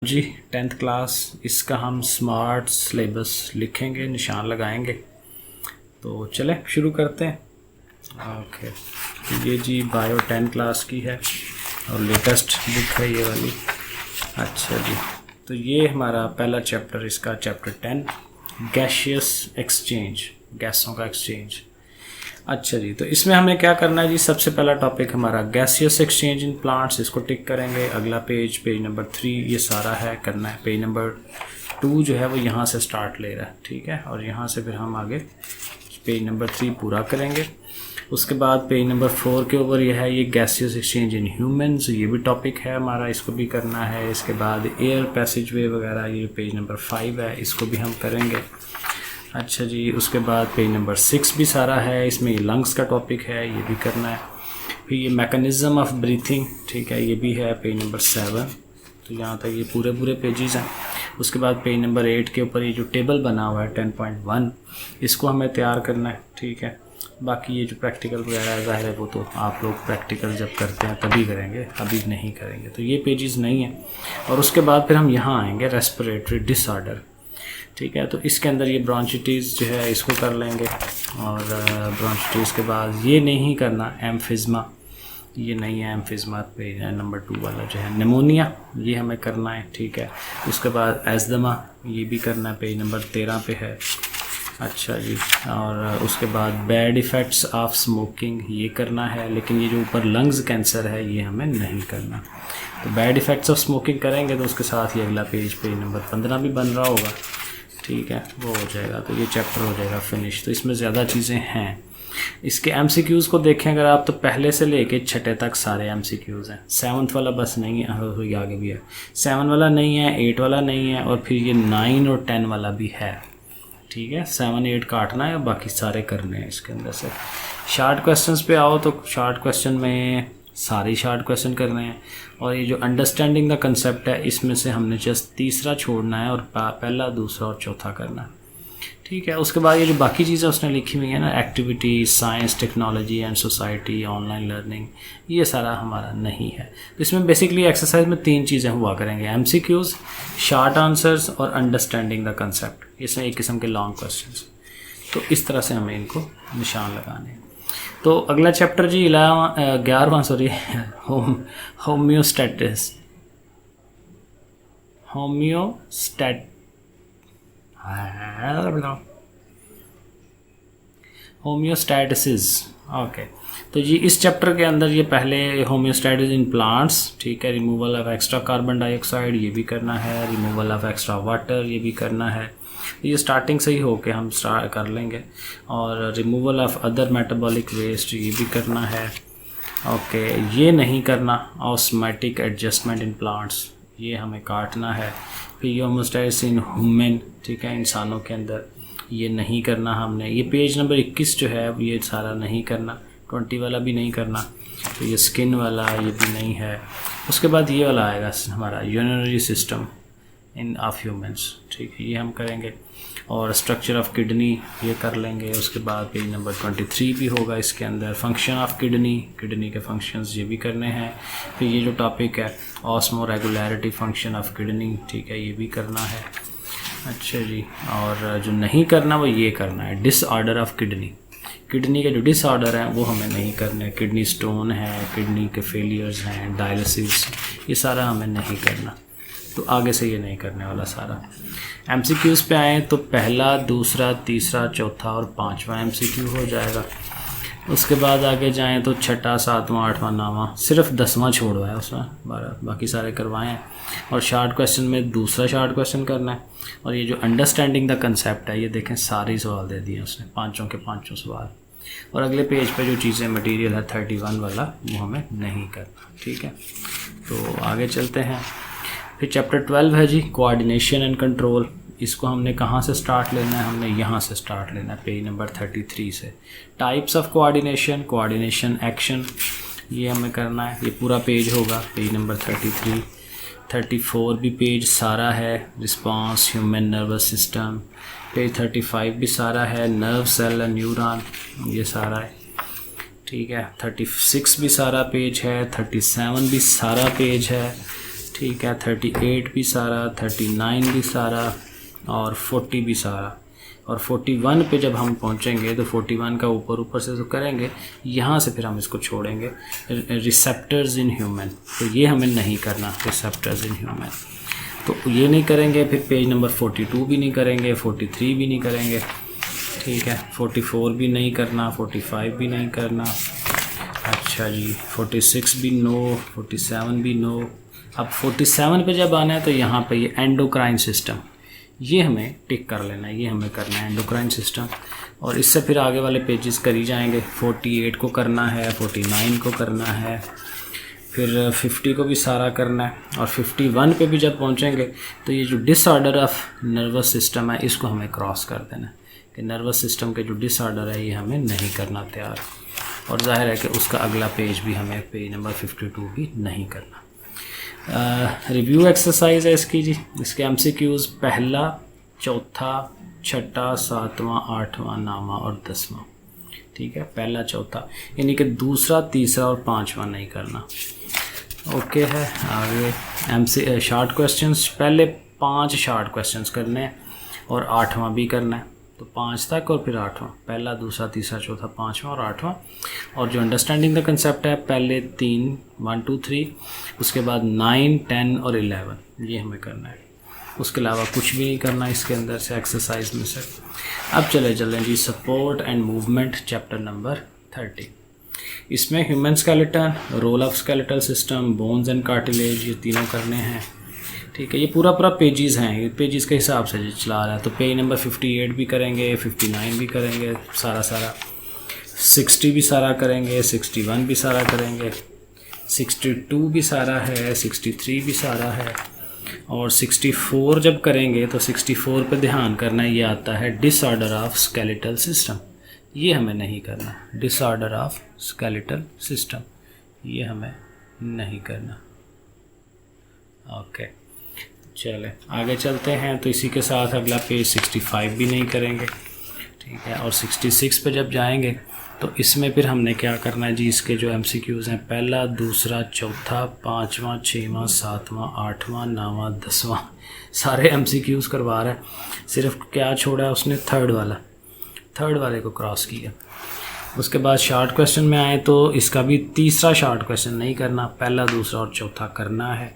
जी 10th class, इसका हम smart syllabus लिखेंगे, निशान लगाएंगे। तो चले शुरू करते हैं। ओके, तो ये जी बायो 10 क्लास की है और लेटेस्ट बुक है ये वाली। अच्छा जी, तो ये हमारा पहला चैप्टर, इसका चैप्टर 10 गैसियस एक्सचेंज, गैसों का एक्सचेंज। अच्छा जी, तो इसमें हमें क्या करना है जी, सबसे पहला टॉपिक हमारा गैसियस एक्सचेंज इन प्लांट्स, इसको टिक करेंगे। अगला पेज नंबर 3 ये सारा है करना है। पेज नंबर 2 जो है वो यहाँ से स्टार्ट ले रहा है, ठीक है, और यहाँ से फिर हम आगे पेज नंबर 3 पूरा करेंगे। उसके बाद पेज नंबर 4 के ऊपर ये है, ये गैसियस एक्सचेंज इन ह्यूमंस, ये भी टॉपिक है हमारा, इसको भी करना है। इसके बाद एयर पैसेज वे वगैरह, ये पेज नंबर 5 है, इसको भी हम करेंगे। अच्छा जी, उसके बाद पेज नंबर 6 भी सारा है, इसमें ये लंग्स का टॉपिक है, ये भी करना है। फिर ये मैकेनिज़्म ऑफ ब्रीथिंग, ठीक है, ये भी है पेज नंबर 7। तो यहाँ तक ये पूरे पेजेस हैं। उसके बाद पेज नंबर 8 के ऊपर ये जो टेबल बना हुआ है 10.1, इसको हमें तैयार करना है, ठीक है। बाकी ये जो प्रैक्टिकल वगैरह है, ज़ाहिर है वो तो आप लोग प्रैक्टिकल जब करते हैं तभी करेंगे, अभी नहीं करेंगे, तो ये पेजेस नहीं हैं। और उसके बाद फिर हम यहाँ आएंगे रेस्पिरेटरी डिसऑर्डर, ठीक है। तो इसके अंदर ये ब्रोंचिटिस जो है इसको कर लेंगे, और ब्रोंचिटिस के बाद ये नहीं करना एम्फिज़मा, ये नहीं है एम्फिज़मा। पे नंबर 2 वाला जो है निमोनिया, ये हमें करना है, ठीक है। उसके बाद एज़मा, ये भी करना है, पेज नंबर 13 पे है। अच्छा जी, और उसके बाद बैड इफ़ेक्ट्स ऑफ स्मोकिंग, ये करना है, लेकिन ये जो ऊपर लंग्स कैंसर है ये हमें नहीं करना। तो बैड इफ़ेक्ट्स ऑफ स्मोकिंग करेंगे तो उसके साथ ही अगला पेज नंबर 15 भी बन रहा होगा, ठीक है, वो हो जाएगा। तो ये चैप्टर हो जाएगा फिनिश। तो इसमें ज़्यादा चीज़ें हैं। इसके MCQs को देखें अगर आप, तो पहले से लेके छठे तक सारे MCQs हैं। 7th वाला बस नहीं है, ये आगे भी है। 7 वाला नहीं है, 8 वाला नहीं है, और फिर ये 9 और 10 वाला भी है, ठीक है। 7, 8 काटना है, बाकी सारे करने हैं इसके अंदर से। शार्ट क्वेश्चंस पे आओ तो शार्ट क्वेश्चन में सारे शार्ट क्वेश्चन करने हैं। और ये जो अंडरस्टैंडिंग द कंसेप्ट है, इसमें से हमने जस्ट तीसरा छोड़ना है और पहला, दूसरा और चौथा करना है, ठीक है। उसके बाद ये जो बाकी चीज़ें उसने लिखी हुई है ना, activity, science, technology and society, online learning, ये सारा हमारा नहीं है। तो इसमें बेसिकली एक्सरसाइज में 3 चीज़ें हुआ करेंगे, MCQs, शार्ट आंसर्स और अंडरस्टैंडिंग द कंसेप्ट। इसमें एक किस्म के लॉन्ग क्वेश्चंस। तो इस तरह से हमें इनको निशान लगाने हैं। तो अगला चैप्टर जी 11वां, सॉरी, होम्योस्टैटिस, होम्योस्टैटिसिस। ओके, तो जी इस चैप्टर के अंदर ये पहले होम्योस्टैटिस इन प्लांट्स, ठीक है, removal of extra carbon dioxide, ये भी करना है, रिमूवल ऑफ एक्स्ट्रा वाटर, ये भी करना है। ये स्टार्टिंग से ही होके हम स्टार्ट कर लेंगे। और removal of other metabolic waste, ये भी करना है। ओके, ये नहीं करना, ऑस्मेटिक एडजस्टमेंट इन प्लांट्स, ये हमें काटना है। फिर होम्योस्टैटिस इन ह्यूमन, ठीक है, इंसानों के अंदर, ये नहीं करना हमने। ये पेज नंबर 21 जो है ये सारा नहीं करना, 20 वाला भी नहीं करना। तो ये स्किन वाला ये भी नहीं है। उसके बाद ये वाला आएगा हमारा urinary system in of humans, ठीक है, ये हम करेंगे। और स्ट्रक्चर ऑफ किडनी ये कर लेंगे। उसके बाद पेज नंबर 23 भी होगा, इसके अंदर फंक्शन ऑफ किडनी, किडनी के फंक्शंस ये भी करने हैं। फिर ये जो टॉपिक है osmo regularity function of kidney, ठीक है, ये भी करना है। अच्छा जी, और जो नहीं करना वो ये करना है, डिसऑर्डर ऑफ किडनी, किडनी के जो डिसऑर्डर हैं वो हमें नहीं करने। किडनी स्टोन है, किडनी के फेलियर्स हैं, डायलिसिस, ये सारा हमें नहीं करना। तो आगे से ये नहीं करने वाला सारा। MCQs पे आएँ तो पहला, दूसरा, तीसरा, चौथा और 5वां MCQ हो जाएगा। उसके बाद आगे जाएँ तो 6ठा, 7वां, 8वां, 9वां, सिर्फ 10वां छोड़ा है उसमें, 12 बाकी सारे करवाए हैं। और शार्ट क्वेश्चन में दूसरा शार्ट क्वेश्चन करना है। और ये जो अंडरस्टैंडिंग द कंसेप्ट है, ये देखें सारे सवाल दे दिए उसने, 5 के 5 सवाल। और अगले पेज पे जो चीज़ें मटेरियल है 31 वाला, वो हमें नहीं करना, ठीक है। तो आगे चलते हैं। फिर चैप्टर 12 है जी कोऑर्डिनेशन एंड कंट्रोल। इसको हमने कहाँ से स्टार्ट लेना है, हमने यहाँ से स्टार्ट लेना है, पेज नंबर 33 से। Types of coordination, coordination action, ये हमें करना है। ये पूरा पेज होगा, पेज नंबर 33, 34 भी पेज सारा है, response, human nervous system. Page 35 भी सारा है, नर्व सेल एंड न्यूरॉन, ये सारा है, ठीक है। 36 भी सारा पेज है, 37 भी सारा पेज है, ठीक है, 38 भी सारा, 39 भी सारा और 40 भी सारा। और 41 पे जब हम पहुंचेंगे तो 41 का ऊपर से तो करेंगे, यहाँ से फिर हम इसको छोड़ेंगे, रिसेप्टर्स इन ह्यूमन, तो ये हमें नहीं करना, रिसेप्टर्स इन ह्यूमन तो ये नहीं करेंगे। फिर पेज नंबर 42 भी नहीं करेंगे, 43 भी नहीं करेंगे, ठीक है, 44 भी नहीं करना, 45 भी नहीं करना, अच्छा जी 46 भी नो, 47 भी नो। अब 47 पे जब आना है तो यहाँ पे ये एंडोक्राइन सिस्टम, ये हमें टिक कर लेना है, ये हमें करना है एंडोक्राइन सिस्टम। और इससे फिर आगे वाले पेजेस करी जाएंगे, 48 को करना है, 49 को करना है, फिर 50 को भी सारा करना है। और 51 पे भी जब पहुंचेंगे तो ये जो डिसऑर्डर ऑफ नर्वस सिस्टम है इसको हमें क्रॉस कर देना है, कि नर्वस सिस्टम के जो डिसऑर्डर है ये हमें नहीं करना तैयार। और जाहिर है कि उसका अगला पेज भी हमें पेज नंबर 52 भी नहीं करना। रिव्यू एक्सरसाइज है इसकी जी, इसके MCQs पहला, चौथा, छठा, सातवां, आठवां, नामा और 10वां, ठीक है, पहला चौथा, यानी कि दूसरा, तीसरा और पांचवा नहीं करना। ओके है, आगे शॉर्ट क्वेश्चंस, पहले 5 शॉर्ट क्वेश्चंस करने हैं और 8वां भी करना है, तो 5 तक और फिर 8वां, पहला, दूसरा, तीसरा, चौथा, पांचवा और 8वां। और जो अंडरस्टैंडिंग द कंसेप्ट है, पहले 3, 1 2 3, उसके बाद 9, 10 और 11, ये हमें करना है, उसके अलावा कुछ भी नहीं करना इसके अंदर से एक्सरसाइज में से। अब चले जी, support and movement, chapter number 30। इसमें human skeleton, role of skeletal system, bones and cartilage, ये तीनों करने हैं, ठीक है। ये पूरा पेजेस हैं, ये पेजेस के हिसाब से चला रहा है। तो पेज नंबर 58 भी करेंगे, 59 भी करेंगे, सारा 60 भी सारा करेंगे, 61 भी सारा करेंगे, 62 भी सारा है, 63 भी सारा है। और 64 जब करेंगे तो 64 पे ध्यान करना, ये आता है डिसऑर्डर ऑफ स्केलेटल सिस्टम, ये हमें नहीं करना, डिसऑर्डर ऑफ स्केलेटल सिस्टम ये हमें नहीं करना। ओके, चले आगे चलते हैं। तो इसी के साथ अगला पेज 65 भी नहीं करेंगे, ठीक है। और 66 पे जब जाएंगे तो इसमें फिर हमने क्या करना है जी, इसके जो MCQs हैं, पहला, दूसरा, चौथा, पांचवा, 6वां, 7वां, 8वां, 9वां, 10वां, सारे MCQs करवा रहा है। सिर्फ क्या छोड़ा है उसने, थर्ड वाले को क्रॉस किया। उसके बाद शॉर्ट क्वेश्चन में आए तो इसका भी तीसरा शॉर्ट क्वेश्चन नहीं करना, पहला, दूसरा और चौथा करना है।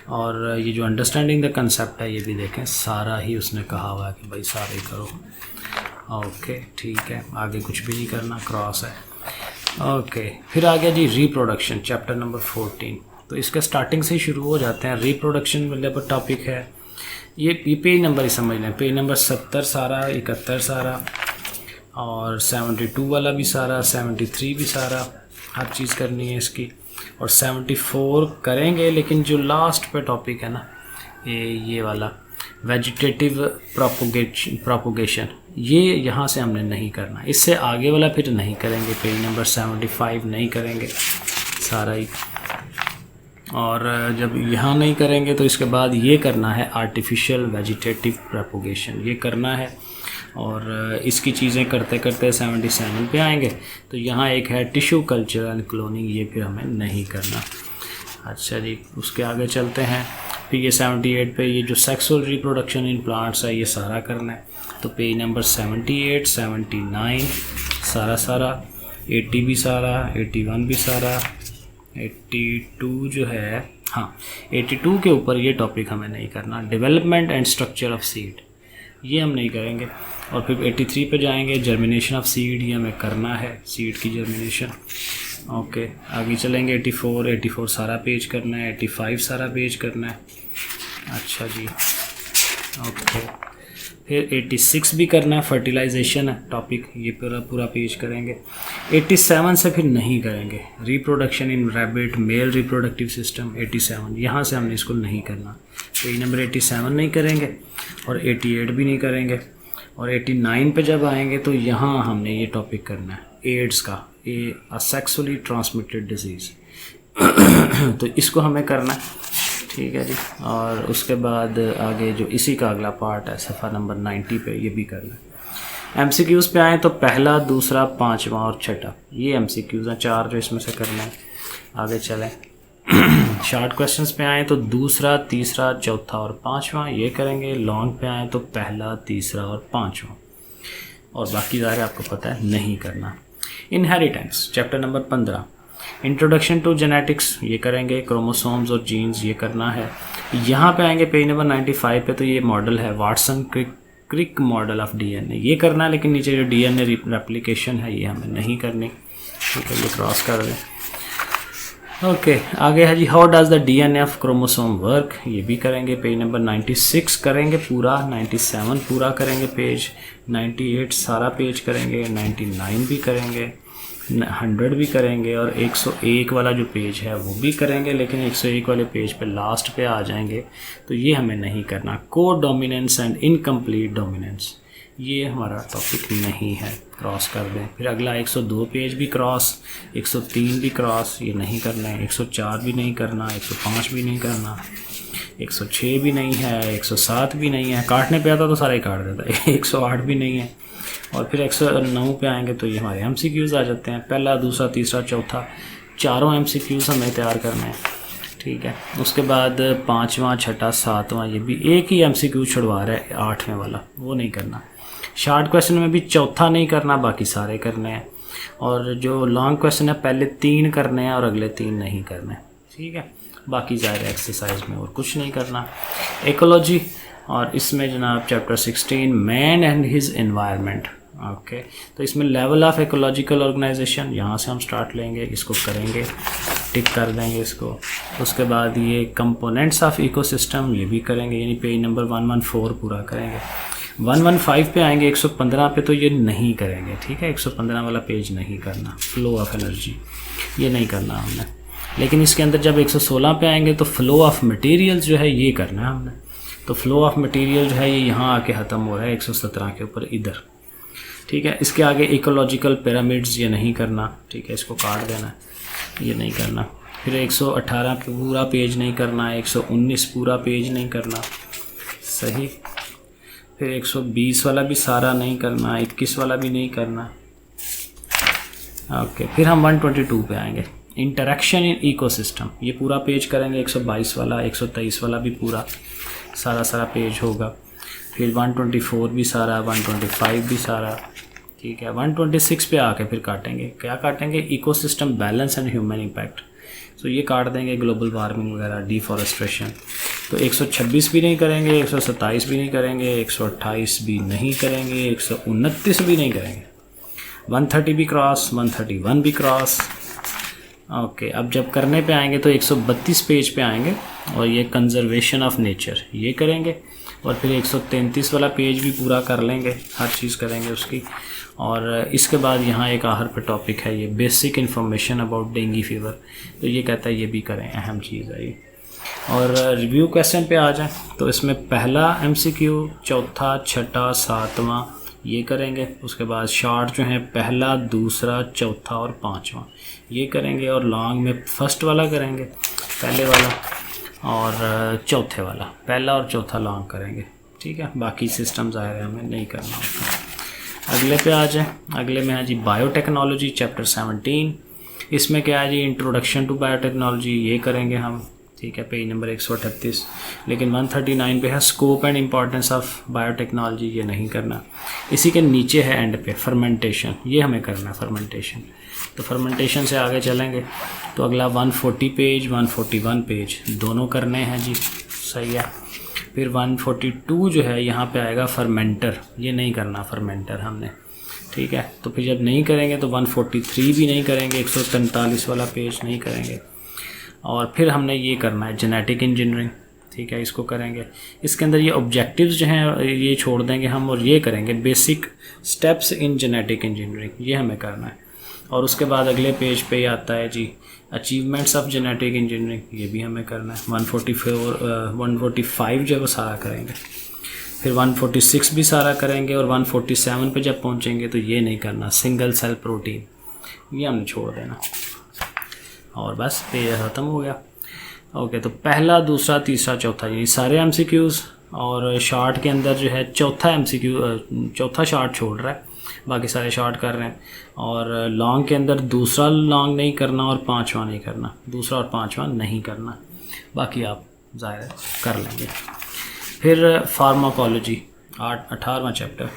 और ये जो अंडरस्टैंडिंग द कंसेप्ट है, ये भी देखें, सारा ही उसने कहा हुआ है कि भाई सारे करो। ओके, ठीक है, आगे कुछ भी नहीं करना, क्रॉस है। ओके, फिर आ गया जी रिप्रोडक्शन, चैप्टर नंबर 14। तो इसका स्टार्टिंग से ही शुरू हो जाते हैं। रिप्रोडक्शन मतलब टॉपिक है, ये पेज नंबर ही समझ लें, पेज नंबर 70 सारा, 71 सारा और 72 वाला भी सारा, 73 भी सारा, हर चीज़ करनी है इसकी। और 74 करेंगे, लेकिन जो लास्ट पे टॉपिक है ना, ये वाला वेजिटेटिव प्रोपोगेशन, ये यहाँ से हमने नहीं करना, इससे आगे वाला फिर नहीं करेंगे, पेज नंबर 75 नहीं करेंगे सारा ही। और जब यहाँ नहीं करेंगे तो इसके बाद ये करना है आर्टिफिशियल वेजिटेटिव प्रोपोगेशन, ये करना है। और इसकी चीज़ें करते करते 77 पे आएंगे तो यहाँ एक है टिश्यू कल्चर एंड क्लोनिंग, ये फिर हमें नहीं करना। अच्छा जी, उसके आगे चलते हैं। फिर ये 78 पे ये जो सेक्सुअल रिप्रोडक्शन इन प्लांट्स है, ये सारा करना है। तो पेज नंबर 78, 79 सारा, 80 भी सारा, 81 भी सारा, 82 जो है, हाँ 82 के ऊपर ये टॉपिक हमें नहीं करना, development and structure of seed, ये हम नहीं करेंगे। और फिर 83 पे जाएंगे, जर्मिनेशन ऑफ सीड, ये हमें करना है, सीड की जर्मिनेशन। ओके, आगे चलेंगे 84 सारा पेज करना है, 85 सारा पेज करना है। अच्छा जी, ओके, फिर 86 भी करना है, फर्टिलाइजेशन है टॉपिक, ये पूरा पेज करेंगे। 87 से फिर नहीं करेंगे, reproduction in rabbit, male reproductive system, 87 यहाँ से हमने इसको नहीं करना, पेज नंबर 87 नहीं करेंगे और 88 भी नहीं करेंगे। और 89 पे जब आएंगे तो यहाँ हमने ये टॉपिक करना है एड्स का, ए सेक्सुअली ट्रांसमिटेड डिजीज़ तो इसको हमें करना है, ठीक है जी। और उसके बाद आगे जो इसी का अगला पार्ट है, सफ़ा नंबर 90 पे, ये भी करना है। MCQs पे आए तो पहला, दूसरा, पांचवा और छठा, ये MCQs हैं 4 जो इसमें से करना है। आगे चलें, शॉर्ट क्वेश्चंस पे आए तो दूसरा, तीसरा, चौथा और पांचवा ये करेंगे। लॉन्ग पे आए तो पहला, तीसरा और पांचवा, और बाकी ज़ाहिर आपको पता है नहीं करना। Inheritance chapter number 15, introduction to genetics ये करेंगे। क्रोमोसोम्स और जीन्स ये करना है। यहाँ पे आएंगे पेज नंबर 95 पे, तो ये मॉडल है Watson Crick model of DNA, ये करना है। लेकिन नीचे जो डीएनए रेप्लिकेशन है ये हमें नहीं करनी, ठीक है, ये क्रॉस कर दें। ओके, आगे है जी how does the DNA of chromosome work, ये भी करेंगे। पेज नंबर 96 करेंगे पूरा, 97 पूरा करेंगे पेज, 98 सारा पेज करेंगे, 99 भी करेंगे, 100 भी करेंगे, और 101 वाला जो पेज है वो भी करेंगे। लेकिन 101 वाले पेज पे लास्ट पे आ जाएंगे, तो ये हमें नहीं करना। को डोमिनेंस एंड इनकम्प्लीट डोमिनेंस, ये हमारा टॉपिक नहीं है, क्रॉस कर दें। फिर अगला 102 पेज भी क्रॉस, 103 भी क्रॉस, ये नहीं करना है। 104 भी नहीं करना, 105 भी नहीं करना, 106 भी नहीं है, 107 भी नहीं है, काटने पे आता तो सारा ही काट देता है। 108 भी नहीं है। और फिर 109 पे आएंगे तो ये हमारे MCQs आ जाते हैं। पहला, दूसरा, तीसरा, चौथा, चारों MCQs हमें तैयार करने हैं, ठीक है। उसके बाद पाँचवा, छठा, सातवां, ये भी एक ही MCQ छुड़वा रहा है, 8वें वाला, वो नहीं करना। शॉर्ट क्वेश्चन में भी चौथा नहीं करना, बाकी सारे करने हैं। और जो लॉन्ग क्वेश्चन है पहले 3 करने हैं और अगले 3 नहीं करने, ठीक है। बाकी ज़्यादा एक्सरसाइज में और कुछ नहीं करना। इकोलॉजी, और इसमें जनाब chapter 16 man and his environment, okay. तो इसमें लेवल ऑफ इकोलॉजिकल ऑर्गेनाइजेशन, यहाँ से हम स्टार्ट लेंगे, इसको करेंगे, टिक कर देंगे इसको। उसके बाद ये कंपोनेंट्स ऑफ इकोसिस्टम, ये भी करेंगे, यानी पेज नंबर 114 पूरा करेंगे। 115 पे आएंगे, 115 पे तो ये नहीं करेंगे, ठीक है। 115 वाला पेज नहीं करना। फ्लो ऑफ एनर्जी ये नहीं करना हमने। लेकिन इसके अंदर जब 116 पे आएंगे तो फ्लो ऑफ मटेरियल्स जो है ये करना है हमने। तो फ्लो ऑफ मटेरियल जो है ये यहाँ आके ख़त्म हो रहा है 117 के ऊपर इधर, ठीक है। इसके आगे इकोलॉजिकल पिरामिड्स ये नहीं करना, ठीक है, इसको काट देना है, ये नहीं करना। फिर 118 पूरा पेज नहीं करना, 119 पूरा पेज नहीं करना, सही। फिर 120 वाला भी सारा नहीं करना, 21 वाला भी नहीं करना, ओके। फिर हम 122 पे आएंगे, इंटरेक्शन इन इकोसिस्टम, ये पूरा पेज करेंगे। 122 वाला, 123 वाला भी पूरा सारा पेज होगा। फिर 124 भी सारा, 125 भी सारा, ठीक है। 126 पे आके फिर काटेंगे, क्या काटेंगे, ecosystem balance and human impact, तो ये काट देंगे, ग्लोबल वार्मिंग वगैरह, डिफॉरेस्ट्रेशन। तो 126 भी नहीं करेंगे, 127 भी नहीं करेंगे, 128 भी नहीं करेंगे, 129 भी नहीं करेंगे, 130 भी क्रॉस, 131 भी क्रॉस, ओके। अब जब करने पे आएंगे तो 132 पेज पे आएंगे और ये कंजर्वेशन ऑफ नेचर ये करेंगे। और फिर 133 वाला पेज भी पूरा कर लेंगे, हर चीज़ करेंगे उसकी। और इसके बाद यहाँ एक आखिर पे टॉपिक है ये basic information about dengue fever, तो ये कहता है ये भी करें, अहम चीज़ है ये। और रिव्यू क्वेश्चन पे आ जाएं तो इसमें पहला MCQ, चौथा, छठा, सातवां ये करेंगे। उसके बाद शॉर्ट जो है पहला, दूसरा, चौथा और पांचवा ये करेंगे। और लॉन्ग में फर्स्ट वाला करेंगे, पहले वाला, और चौथे वाला, पहला और चौथा लॉन्ग करेंगे, ठीक है। बाकी सिस्टम ज़ाहिर है हमें नहीं करना होता। अगले पे आ जाए, अगले में है जी बायोटेक्नोलॉजी चैप्टर 17। इसमें क्या है जी, इंट्रोडक्शन टू बायोटेक्नोलॉजी ये करेंगे हम, ठीक है, पेज नंबर 138। लेकिन 139 पे है scope and importance of biotechnology, ये नहीं करना। इसी के नीचे है एंड पे फर्मेंटेशन, ये हमें करना है फर्मेंटेशन। तो फर्मेंटेशन से आगे चलेंगे तो अगला 140 पेज, 141 पेज दोनों करने हैं जी, सही है। फिर 142 जो है यहाँ पे आएगा फर्मेंटर, ये नहीं करना फर्मेंटर हमने, ठीक है। तो फिर जब नहीं करेंगे तो 143 भी नहीं करेंगे, 143 वाला पेज नहीं करेंगे। और फिर हमने ये करना है जेनेटिक इंजीनियरिंग, ठीक है, इसको करेंगे। इसके अंदर ये ऑब्जेक्टिव्स जो हैं ये छोड़ देंगे हम और ये करेंगे basic steps in genetic engineering, ये हमें करना है। और उसके बाद अगले पेज पे ही आता है जी अचीवमेंट्स ऑफ जेनेटिक इंजीनियरिंग, ये भी हमें करना है। 145 जो है वो सारा करेंगे। फिर 146 भी सारा करेंगे। और 147 पे जब पहुंचेंगे तो ये नहीं करना, सिंगल सेल प्रोटीन, ये हमने छोड़ देना। और बस पेज ख़त्म हो गया, ओके। तो पहला, दूसरा, तीसरा, चौथा ये सारे MCQs। और शार्ट के अंदर जो है चौथा MCQ, चौथा शार्ट छोड़ रहा है, बाकी सारे शॉर्ट कर रहे हैं। और लॉन्ग के अंदर दूसरा लॉन्ग नहीं करना और पांचवा नहीं करना, दूसरा और पांचवा नहीं करना, बाकी आप ज़ाहिर है कर लेंगे। फिर फार्माकोलॉजी 18वां चैप्टर,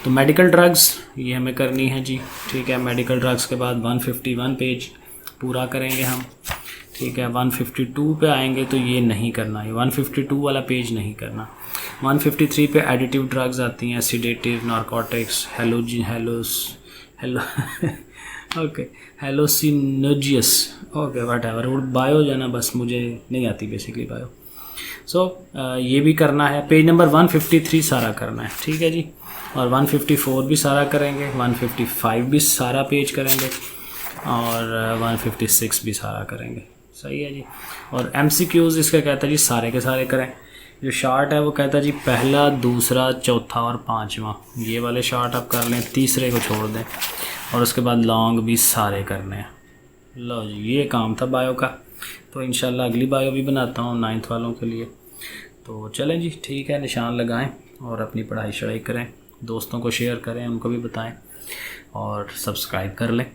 तो मेडिकल ड्रग्स ये हमें करनी है जी, ठीक है। मेडिकल ड्रग्स के बाद 151 पेज पूरा करेंगे हम, ठीक है। 152 पे आएंगे तो ये नहीं करना, ये 152 वाला पेज नहीं करना। 153 पे एडिटिव ड्रग्स आती हैं, sedative, narcotics, okay hallucinogens, okay whatever, bio जो है ना, बस मुझे नहीं आती बेसिकली बायो। सो ये भी करना है। पेज नंबर 153 सारा करना है, ठीक है जी। और 154 भी सारा करेंगे, 155 भी सारा पेज करेंगे और 156 भी सारा करेंगे, सही है जी। और MCQs इसका कहता है जी सारे के सारे करें। जो शार्ट है वो कहता है जी पहला, दूसरा, चौथा और पांचवा, ये वाले शार्ट आप कर लें, तीसरे को छोड़ दें। और उसके बाद लॉन्ग भी सारे करने हैं। लो जी, ये काम था बायो का। तो इंशाल्लाह अगली बायो भी बनाता हूँ 9th वालों के लिए। तो चलें जी, ठीक है, निशान लगाएं और अपनी पढ़ाई शढ़ाई करें, दोस्तों को शेयर करें, उनको भी बताएं और सब्सक्राइब कर लें।